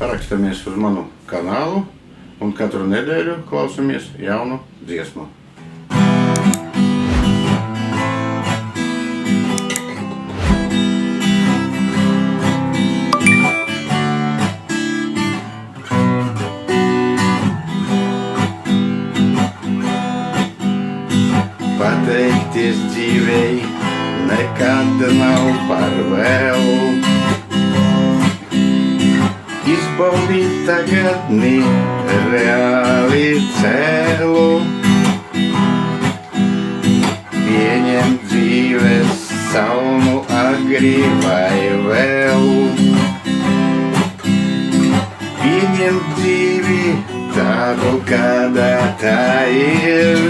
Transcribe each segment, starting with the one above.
parakstamies uz manu kanālu un katru nedēļu klausamies jaunu dziesmu. Pateikties dzīvei nekad nav par vēlu. Izbaudīt tagadni reāli cēlu. Pieņemt dzīves salmu agri vai vēlu. Pieņemt dzīvi tādu, kādā tā ir.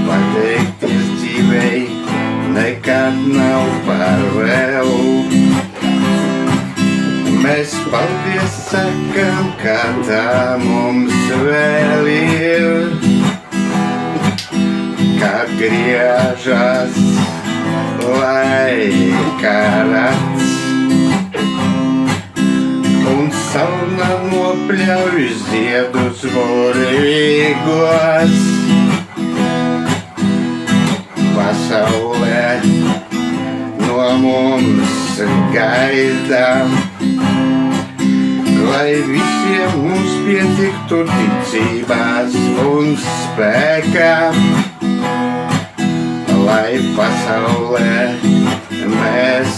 Pateikties dzīvei nekad nav par vēlu. Mēs paldies sakam, ka tā mums vēl ir. Kad griežas laika rats un sauna nopļauj ziedus burvīgos. Pasaulē no mums gaida, lai visiem mums pietiktu ticībās un spēkā, lai pasaulē mēs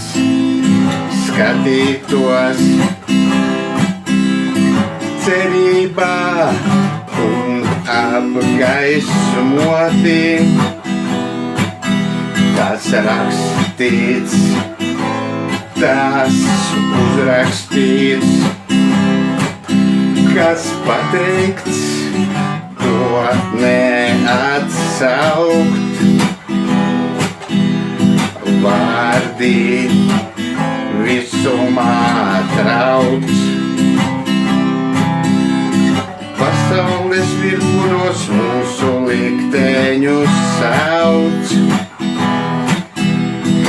skatītos cerībā un apgaismoti. Tas rakstīts, tas uzrakstīts, kas pateikts, to neatsaukt. Vārdi visumā trauc, pasaules virpuļos mūsu likteņus sauc.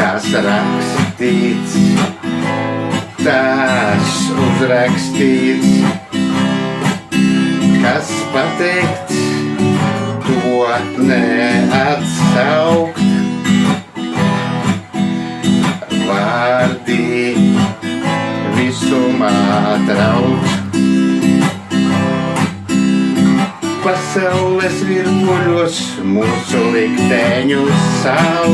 Kas rakstīts, tas uzrakstīts, kas pateikts, to neatsaukt. Vārdi visumā trauc, pasaules virpuļos mūsu likteņus sauc.